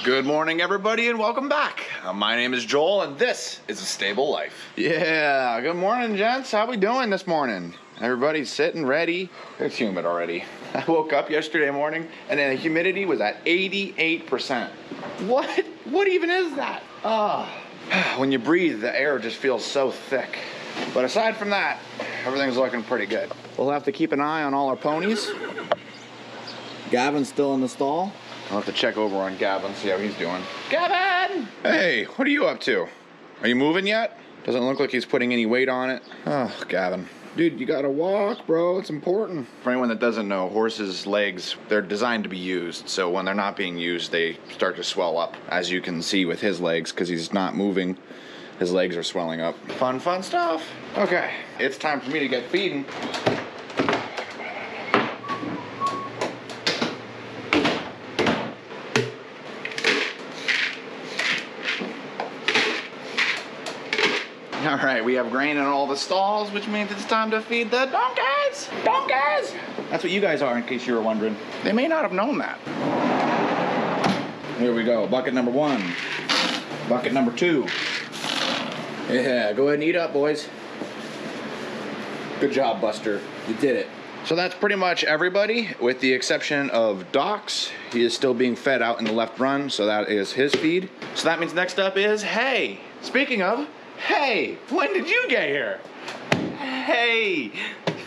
Good morning, everybody, and welcome back. My name is Joel, and this is A Stable Life. Yeah, good morning, gents. How we doing this morning? Everybody's sitting ready. It's humid already. I woke up yesterday morning, and then the humidity was at 88%. What? What even is that? When you breathe, the air just feels so thick. But aside from that, everything's looking pretty good. We'll have to keep an eye on all our ponies. Gavin's still in the stall. I'll have to check over on Gavin, see how he's doing. Gavin! Hey, what are you up to? Are you moving yet? Doesn't look like he's putting any weight on it. Oh, Gavin. Dude, you gotta walk, bro. It's important. For anyone that doesn't know, horses' legs, they're designed to be used. So when they're not being used, they start to swell up. As you can see with his legs, because he's not moving, his legs are swelling up. Fun stuff. Okay, it's time for me to get feeding. All right, we have grain in all the stalls, which means it's time to feed the donkeys. Donkeys! That's what you guys are, in case you were wondering. They may not have known that. Here we go, bucket number 1. Bucket number 2. Yeah, go ahead and eat up, boys. Good job, Buster. You did it. So that's pretty much everybody, with the exception of Dox. He is still being fed out in the left run, so that is his feed. So that means next up is Hay. Speaking of, hey, when did you get here? Hey,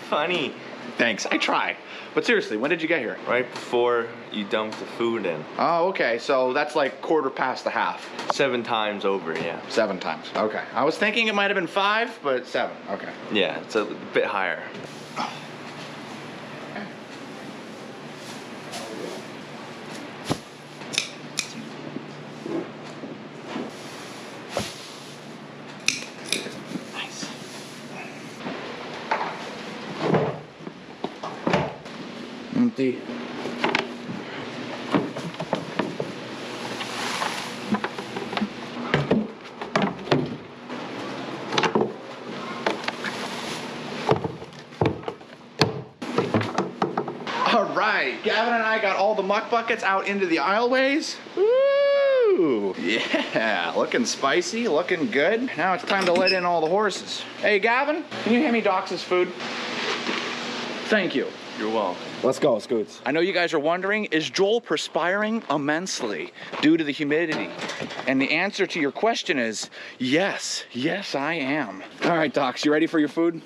funny. Thanks, I try. But seriously, when did you get here? Right before you dumped the food in. Oh, okay, so that's like 1/4 past. 7 times over, yeah. 7 times, okay. I was thinking it might have been 5, but 7, okay. Yeah, it's a bit higher. Empty. All right, Gavin and I got all the muck buckets out into the aisleways. Woo! Yeah, looking spicy, looking good. Now it's time to let in all the horses. Hey, Gavin, can you hand me Dox's food? Thank you. You're welcome. Let's go, Scoots. I know you guys are wondering, is Joel perspiring immensely due to the humidity? And the answer to your question is yes. Yes, I am. All right, Dox, you ready for your food?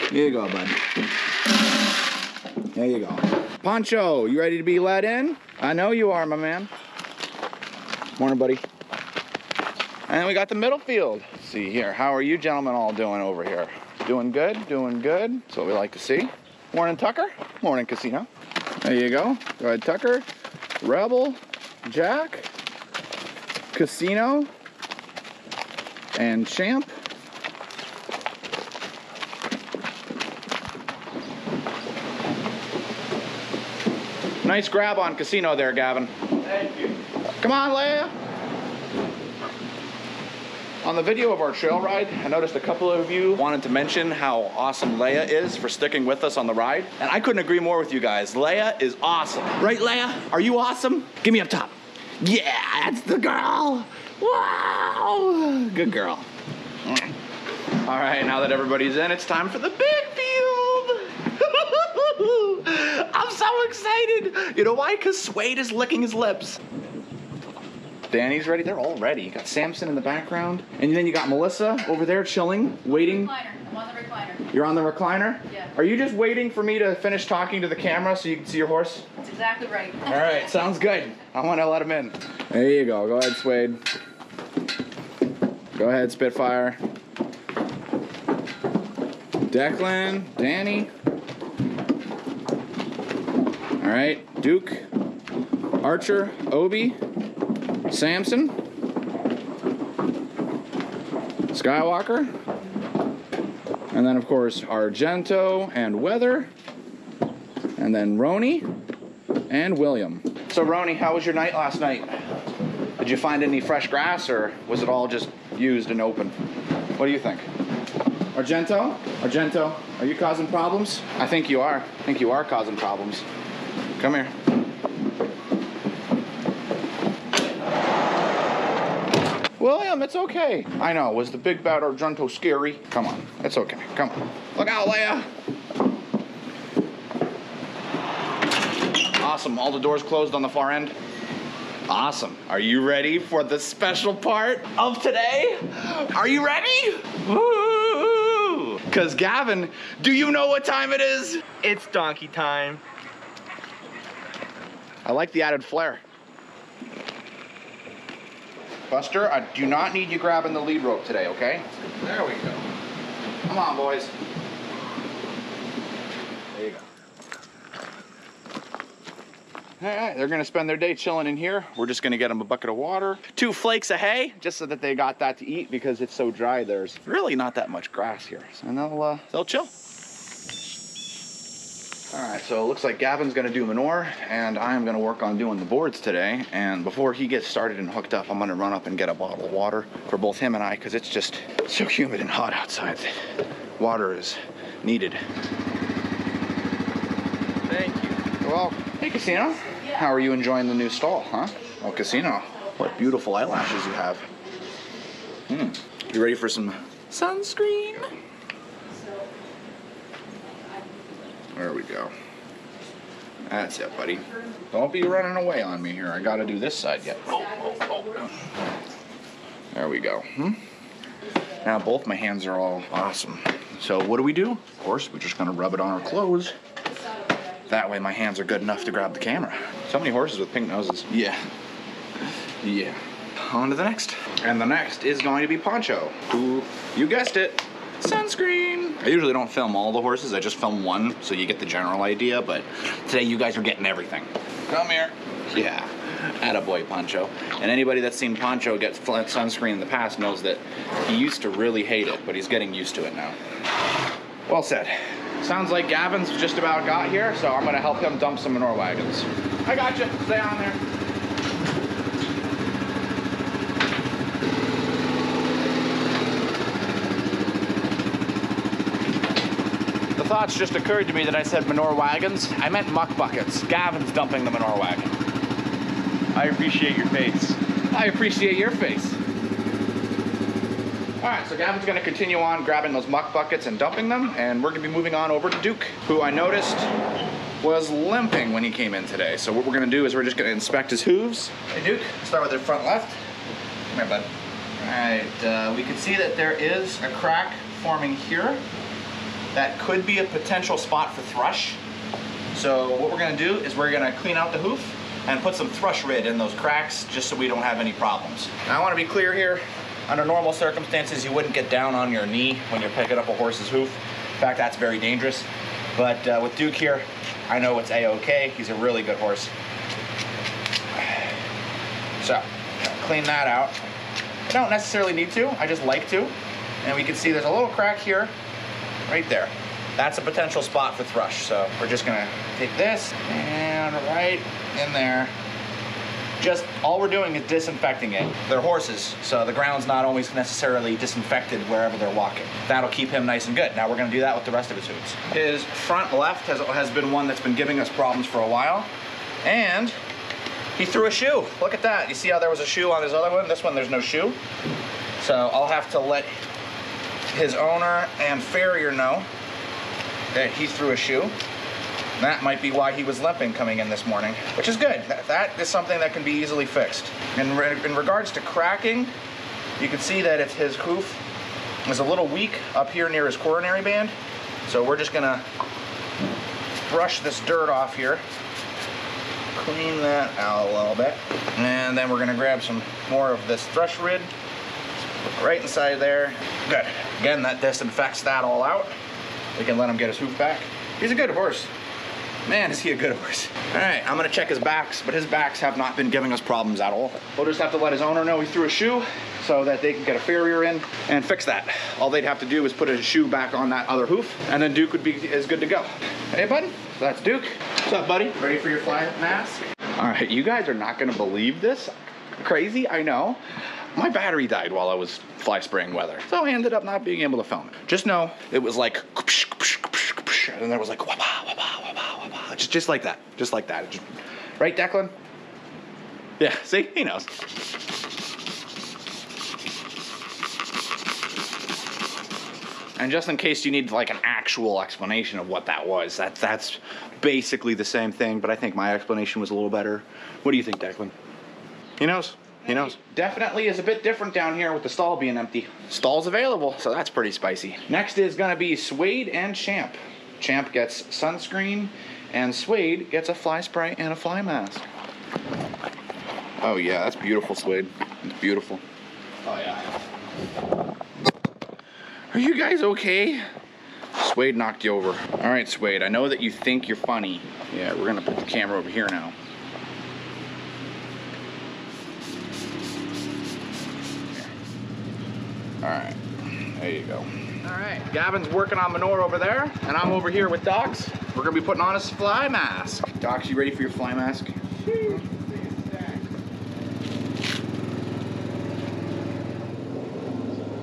Here you go, bud. There you go. Poncho, you ready to be let in? I know you are, my man. Morning, buddy. And then we got the middle field. Let's see here, how are you gentlemen all doing over here? Doing good, doing good. That's what we like to see. Morning, Tucker. Morning, Casino. There you go. Go ahead, Tucker. Rebel, Jack, Casino, and Champ. Nice grab on Casino there, Gavin. Thank you. Come on, Leia. On the video of our trail ride, I noticed a couple of you wanted to mention how awesome Leia is for sticking with us on the ride. And I couldn't agree more with you guys. Leia is awesome. Right, Leia? Are you awesome? Give me up top. Yeah, that's the girl. Wow. Good girl. All right, now that everybody's in, it's time for the big field. I'm so excited. You know why? Because Suede is licking his lips. Danny's ready. They're all ready. You got Samson in the background. And then you got Melissa over there chilling, waiting. Recliner. I'm on the recliner. You're on the recliner? Yeah. Are you just waiting for me to finish talking to the camera so you can see your horse? That's exactly right. All right, sounds good. I want to let him in. There you go. Go ahead, Suede. Go ahead, Spitfire. Declan, Danny. All right, Duke, Archer, Obi, Samson, Skywalker, and then of course Argento and Weather, and then Roni and William. So Roni, how was your night last night? Did you find any fresh grass, or was it all just used and open? What do you think? Argento? Argento, are you causing problems? I think you are. I think you are causing problems. Come here. William, it's okay. I know, was the big bad Argento scary? Come on, it's okay, come on. Look out, Leia. Awesome, all the doors closed on the far end. Awesome, are you ready for the special part of today? Are you ready? Woo! Because Gavin, do you know what time it is? It's donkey time. I like the added flair. Buster, I do not need you grabbing the lead rope today, okay? There we go. Come on, boys. There you go. All right, they're gonna spend their day chilling in here. We're just gonna get them a bucket of water, 2 flakes of hay, just so that they got that to eat because it's so dry. There's really not that much grass here, and they'll chill. All right, so it looks like Gavin's gonna do manure, and I'm gonna work on doing the boards today. And before he gets started and hooked up, I'm gonna run up and get a bottle of water for both him and I, because it's just so humid and hot outside. Water is needed. Thank you. Well, hey, Casino. How are you enjoying the new stall, huh? Oh, Casino, what beautiful eyelashes you have. You ready for some sunscreen? There we go. That's it, buddy. Don't be running away on me here. I gotta do this side yet. Oh. There we go. Now both my hands are all awesome. So what do? Of course, we're just gonna rub it on our clothes. That way my hands are good enough to grab the camera. So many horses with pink noses. Yeah. On to the next. And the next is going to be Poncho, who, you guessed it, sunscreen. I usually don't film all the horses, I just film one, so you get the general idea, but today you guys are getting everything. Come here. Yeah, attaboy, Poncho. And anybody that's seen Poncho get sunscreen in the past knows that he used to really hate it, but he's getting used to it now. Well said. Sounds like Gavin's just about got here, so I'm gonna help him dump some manure wagons. I got you, stay on there. The thoughts just occurred to me that I said manure wagons. I meant muck buckets. Gavin's dumping the manure wagon. I appreciate your face. I appreciate your face. All right, so Gavin's gonna continue on grabbing those muck buckets and dumping them, and we're gonna be moving on over to Duke, who I noticed was limping when he came in today. So what we're gonna do is we're just gonna inspect his hooves. Hey Duke, start with the front left. Come here, bud. All right, we can see that there is a crack forming here. That could be a potential spot for thrush. So what we're gonna do is we're gonna clean out the hoof and put some thrush rid in those cracks just so we don't have any problems. Now I wanna be clear here. Under normal circumstances, you wouldn't get down on your knee when you're picking up a horse's hoof. In fact, that's very dangerous. But with Duke here, I know it's A-okay. He's a really good horse. So, clean that out. I don't necessarily need to, I just like to. And we can see there's a little crack here, right there. That's a potential spot for thrush. So we're just gonna take this and right in there. Just all we're doing is disinfecting it. They're horses, so the ground's not always necessarily disinfected wherever they're walking. That'll keep him nice and good. Now we're gonna do that with the rest of his hooves. His front left has been one that's been giving us problems for a while. And he threw a shoe. Look at that. You see how there was a shoe on his other one? This one, there's no shoe. So I'll have to let his owner and farrier know that he threw a shoe. That might be why he was limping coming in this morning, which is good. That is something that can be easily fixed. In regards to cracking, you can see that his hoof is a little weak up here near his coronary band. So we're just gonna brush this dirt off here, clean that out a little bit, and then we're gonna grab some more of this thrush rid right inside there. Good. Again, that disinfects that all out. We can let him get his hoof back. He's a good horse. Man, is he a good horse. All right, I'm gonna check his backs, but his backs have not been giving us problems at all. We'll just have to let his owner know he threw a shoe so that they can get a farrier in and fix that. All they'd have to do is put a shoe back on that other hoof, and then Duke would be as good to go. Hey, bud, that's Duke. What's up, buddy? Ready for your fly mask? All right, you guys are not gonna believe this. Crazy, I know. My battery died while I was fly spraying weather, so I ended up not being able to film it. Just know it was like, and then it was like, just like that, just like that. Right, Declan? Yeah, see, he knows. And just in case you need like an actual explanation of what that was, that's basically the same thing, but I think my explanation was a little better. What do you think, Declan? He knows. He knows. Definitely is a bit different down here with the stall being empty. Stall's available, so that's pretty spicy. Next is gonna be Suede and Champ. Champ gets sunscreen, and Suede gets a fly spray and a fly mask. Oh yeah, that's beautiful, Suede. It's beautiful. Oh yeah. Are you guys okay? Suede knocked you over. All right, Suede, I know that you think you're funny. Yeah, we're gonna put the camera over here now. All right, there you go. All right, Gavin's working on Manure over there, and I'm over here with Dox. We're gonna be putting on his fly mask. Dox, you ready for your fly mask?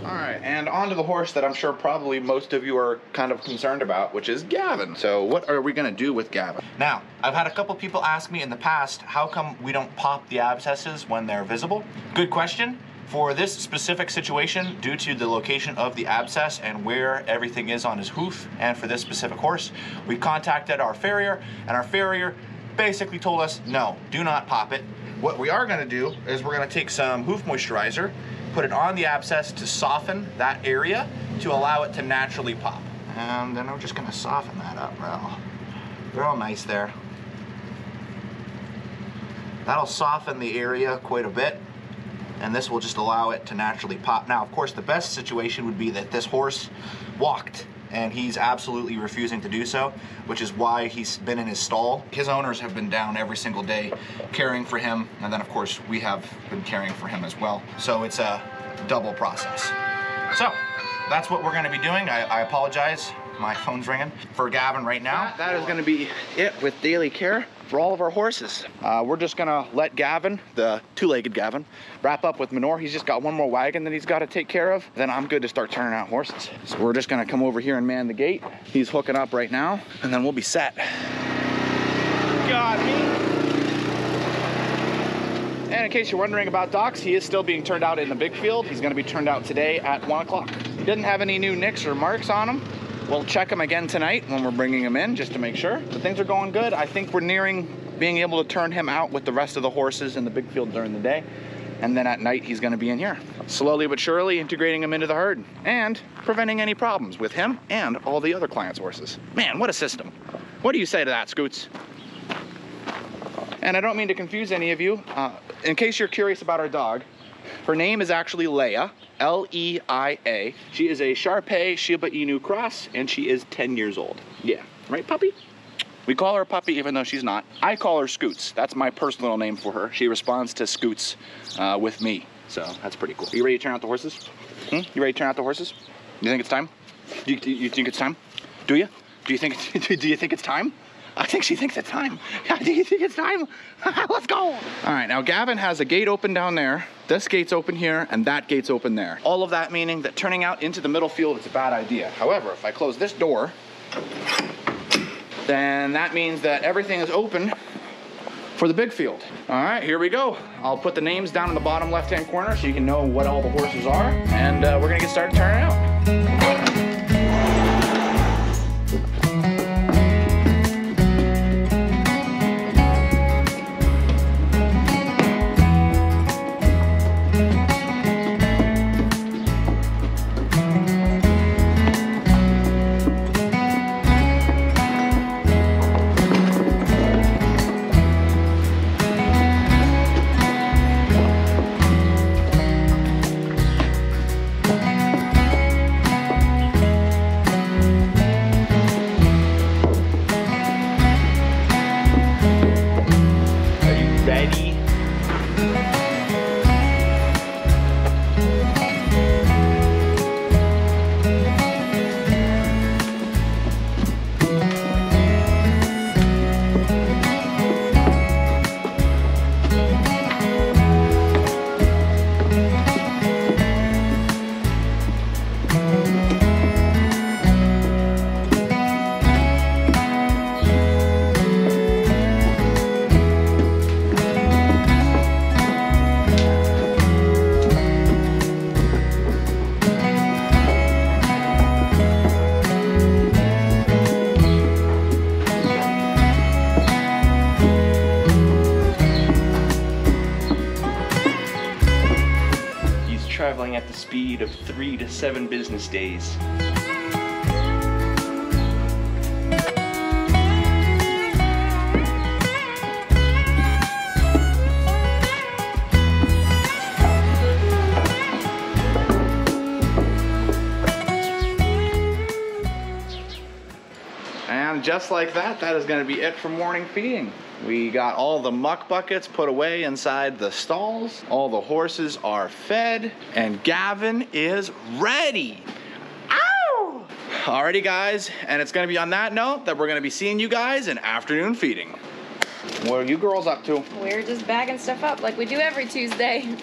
All right, and on to the horse that I'm sure probably most of you are kind of concerned about, which is Gavin. So what are we gonna do with Gavin? Now, I've had a couple people ask me in the past, how come we don't pop the abscesses when they're visible? Good question. For this specific situation, due to the location of the abscess and where everything is on his hoof, and for this specific horse, we contacted our farrier, and our farrier basically told us, no, do not pop it. What we are gonna do is we're gonna take some hoof moisturizer, put it on the abscess to soften that area to allow it to naturally pop. And then we're just gonna soften that up real nice there. That'll soften the area quite a bit, and this will just allow it to naturally pop. Now, of course, the best situation would be that this horse walked, and he's absolutely refusing to do so, which is why he's been in his stall. His owners have been down every single day caring for him, and then of course we have been caring for him as well. So it's a double process. So that's what we're gonna be doing. I apologize, my phone's ringing. For Gavin right now, That is gonna be it with daily care for all of our horses. We're just gonna let Gavin, the two-legged Gavin, wrap up with Manure. He's just got one more wagon that he's gotta take care of. Then I'm good to start turning out horses. So we're just gonna come over here and man the gate. He's hooking up right now, and then we'll be set. Got me. And in case you're wondering about Dox, he is still being turned out in the big field. He's gonna be turned out today at 1 o'clock. He doesn't have any new nicks or marks on him. We'll check him again tonight when we're bringing him in, just to make sure. But things are going good. I think we're nearing being able to turn him out with the rest of the horses in the big field during the day. And then at night, he's gonna be in here. Slowly but surely integrating him into the herd and preventing any problems with him and all the other clients' horses. Man, what a system. What do you say to that, Scoots? And I don't mean to confuse any of you. In case you're curious about our dog, her name is actually Leia, L-E-I-A. She is a Shar-Pei Shiba Inu cross, and she is 10 years old. Yeah, right, puppy? We call her Puppy even though she's not. I call her Scoots. That's my personal name for her. She responds to Scoots with me, so that's pretty cool. Are you ready to turn out the horses? You ready to turn out the horses? You think it's time? You think it's time? Do you? Do you think it's time? I think she thinks it's time. Do you think it's time? Let's go. All right, now Gavin has a gate open down there. This gate's open here, and that gate's open there. All of that meaning that turning out into the middle field is a bad idea. However, if I close this door, then that means that everything is open for the big field. All right, here we go. I'll put the names down in the bottom left-hand corner so you can know what all the horses are, and we're gonna get started turning out. traveling at the speed of 3 to 7 business days. And just like that, that is going to be it for morning feeding. We got all the muck buckets put away inside the stalls. All the horses are fed, and Gavin is ready. Ow! Alrighty guys, and it's going to be on that note that we're going to be seeing you guys in afternoon feeding. What are you girls up to? We're just bagging stuff up like we do every Tuesday.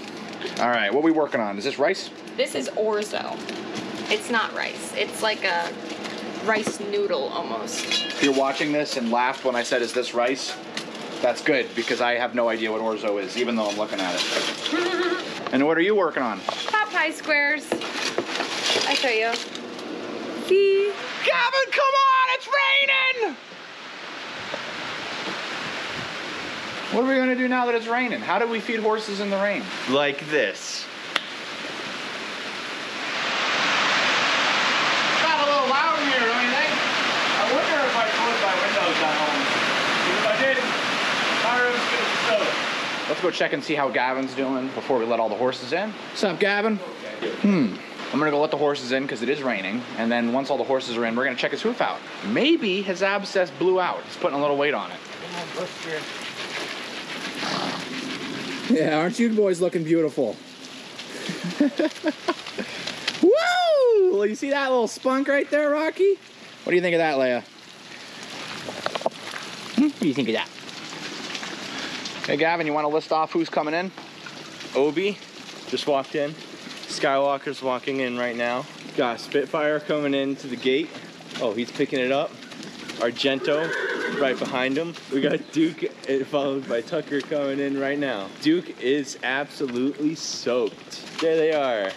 All right, what are we working on? Is this rice? This is orzo. It's not rice. It's like a rice noodle almost. If you're watching this and laughed when I said, is this rice? That's good, because I have no idea what orzo is, even though I'm looking at it. And what are you working on? Pot pie squares. I'll show you. See? Gavin, come on, it's raining! What are we gonna do now that it's raining? How do we feed horses in the rain? Like this. Got a little loud in here, don't you think? I wonder if I closed my windows at home. Because if I did, my room's gonna be soaked. Let's go check and see how Gavin's doing before we let all the horses in. What's up, Gavin? I'm gonna go let the horses in because it is raining, and then once all the horses are in, we're gonna check his hoof out. Maybe his abscess blew out. He's putting a little weight on it. Yeah, aren't you boys looking beautiful? Woo! Well, you see that little spunk right there, Rocky? What do you think of that, Leia? What do you think of that? Hey, Gavin, you want to list off who's coming in? Obi just walked in. Skywalker's walking in right now. Got Spitfire coming into the gate. Oh, he's picking it up. Argento right behind him. We got Duke followed by Tucker coming in right now. Duke is absolutely soaked. There they are.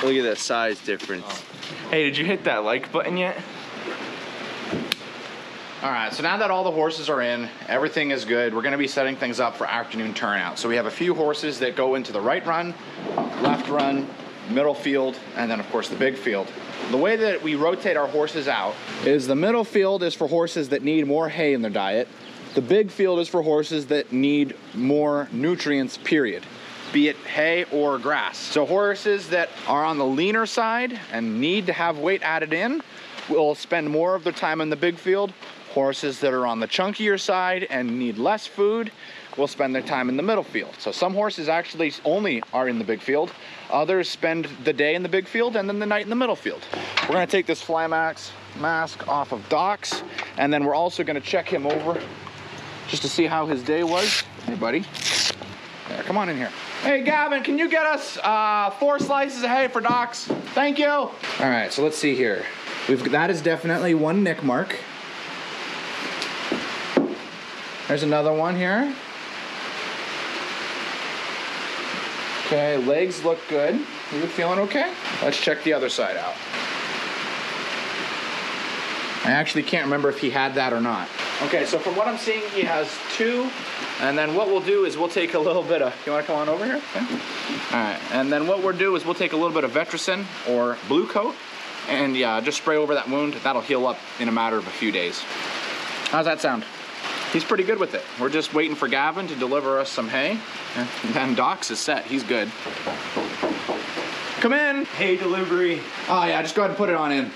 Look at that size difference. Hey, did you hit that like button yet? All right, so now that all the horses are in, everything is good, we're gonna be setting things up for afternoon turnout. So we have a few horses that go into the right run, left run, middle field, and then of course the big field. The way that we rotate our horses out is the middle field is for horses that need more hay in their diet. The big field is for horses that need more nutrients, period, be it hay or grass. So horses that are on the leaner side and need to have weight added in will spend more of their time in the big field. Horses that are on the chunkier side and need less food will spend their time in the middle field. So some horses actually only are in the big field. Others spend the day in the big field and then the night in the middle field. We're gonna take this fly mask off of Dox, and then we're also gonna check him over just to see how his day was. Hey, buddy. There, come on in here. Hey, Gavin, can you get us 4 slices of hay for Dox? Thank you. All right, so let's see here. That is definitely 1 nick mark. There's another one here. Okay, legs look good. You feeling okay? Let's check the other side out. I actually can't remember if he had that or not. Okay, so from what I'm seeing, he has 2. And then what we'll do is we'll take a little bit of, you wanna come on over here? Okay. All right, and then what we'll do is we'll take a little bit of Vetricin or Blue Coat, and yeah, just spray over that wound. That'll heal up in a matter of a few days. How's that sound? He's pretty good with it. We're just waiting for Gavin to deliver us some hay. And Dox is set, he's good. Come in. Hay delivery. Oh yeah, just go ahead and put it on in.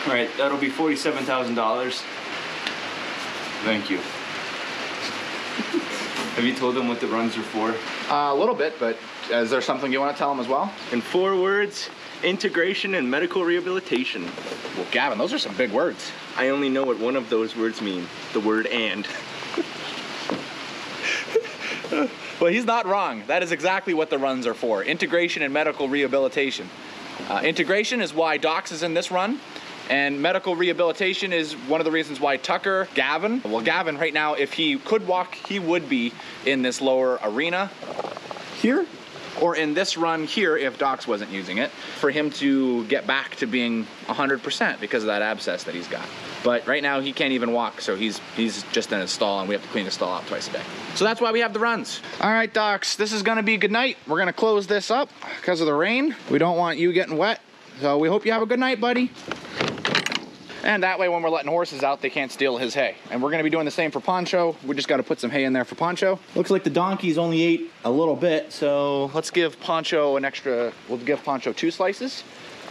All right, that'll be $47,000. Thank you. Have you told them what the runs are for? A little bit, but is there something you want to tell them as well? In 4 words, integration and medical rehabilitation. Well, Gavin, those are some big words. I only know what one of those words mean, the word and. Well, he's not wrong. That is exactly what the runs are for, integration and medical rehabilitation. Integration is why Dox is in this run, and medical rehabilitation is one of the reasons why Tucker, Gavin, well, Gavin right now, if he could walk, he would be in this lower arena here. or in this run here, if Dox wasn't using it, for him to get back to being 100% because of that abscess that he's got. But right now he can't even walk, so he's just in his stall, and we have to clean his stall out twice a day. So that's why we have the runs. All right, Dox, this is gonna be a good night. We're gonna close this up because of the rain. We don't want you getting wet, so we hope you have a good night, buddy. And that way, when we're letting horses out, they can't steal his hay. And we're gonna be doing the same for Poncho. We just gotta put some hay in there for Poncho. Looks like the donkeys only ate a little bit, so Let's give Poncho an extra, we'll give Poncho 2 slices.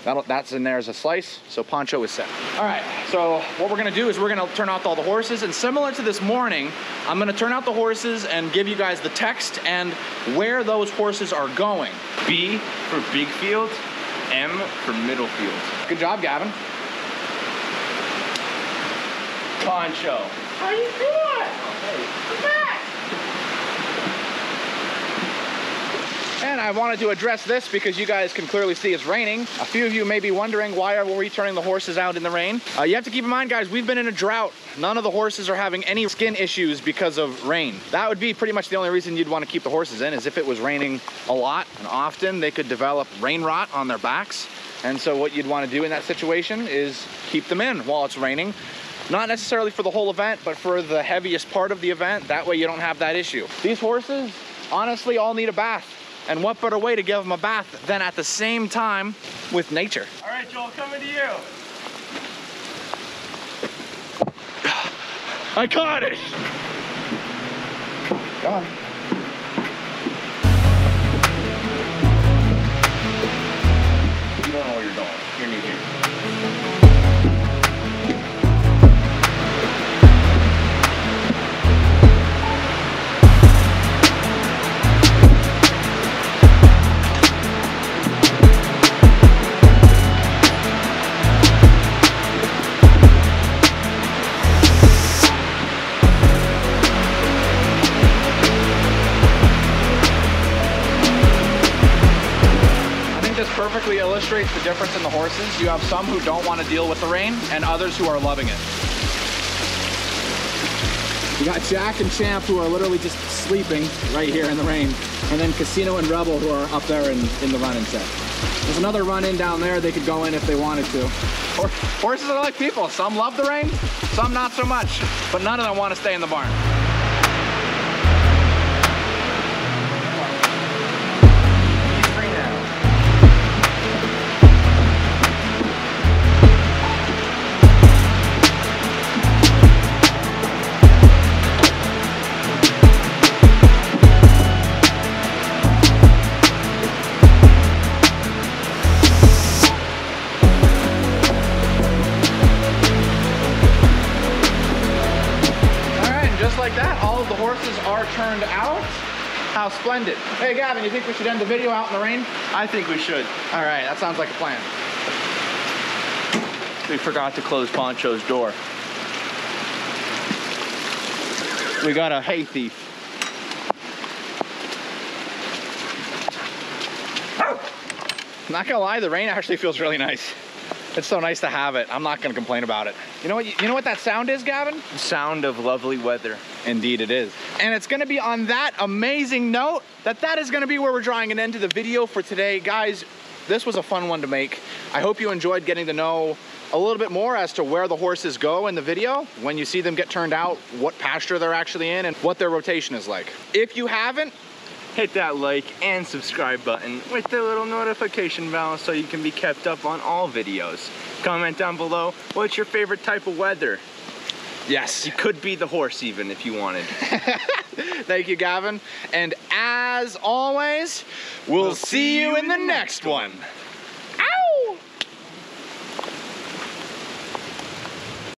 That's in there as a slice, so Poncho is set. All right, so what we're gonna do is we're gonna turn out all the horses, and similar to this morning, I'm gonna turn out the horses and give you guys the text and where those horses are going. B for big field, M for middle field. Good job, Gavin. Poncho. How you doing? Come back. And I wanted to address this because you guys can clearly see it's raining. A few of you may be wondering, why are we turning the horses out in the rain? You have to keep in mind, guys, we've been in a drought. None of the horses are having any skin issues because of rain. That would be pretty much the only reason you'd want to keep the horses in, is if it was raining a lot and often, they could develop rain rot on their backs. And so what you'd want to do in that situation is keep them in while it's raining. Not necessarily for the whole event, but for the heaviest part of the event. That way you don't have that issue. These horses, honestly, all need a bath. And what better way to give them a bath than at the same time with nature? All right, Joel, coming to you. I caught it! Come on. You don't know where you're going. You're new here. Perfectly illustrates the difference in the horses. You have some who don't want to deal with the rain and others who are loving it. We got Jack and Champ, who are literally just sleeping right here in the rain. And then Casino and Rebel, who are up there in the run-in set. There's another run-in down there they could go in if they wanted to. Horses are like people. Some love the rain, some not so much. But none of them want to stay in the barn. Like that, all of the horses are turned out. How splendid. Hey Gavin, you think we should end the video out in the rain? I think we should. All right, that sounds like a plan. We forgot to close Poncho's door. We got a hay thief. Not gonna lie, the rain actually feels really nice. It's so nice to have it. I'm not gonna complain about it. You know what that sound is, Gavin? The sound of lovely weather. Indeed it is. And it's gonna be on that amazing note that is gonna be where we're drawing an end to the video for today. Guys, this was a fun one to make. I hope you enjoyed getting to know a little bit more as to where the horses go in the video, when you see them get turned out, what pasture they're actually in, and what their rotation is like. If you haven't, hit that like and subscribe button with the little notification bell so you can be kept up on all videos. Comment down below, what's your favorite type of weather? yes. It could be the horse even if you wanted. Thank you, Gavin. And as always, we'll see you in the next one.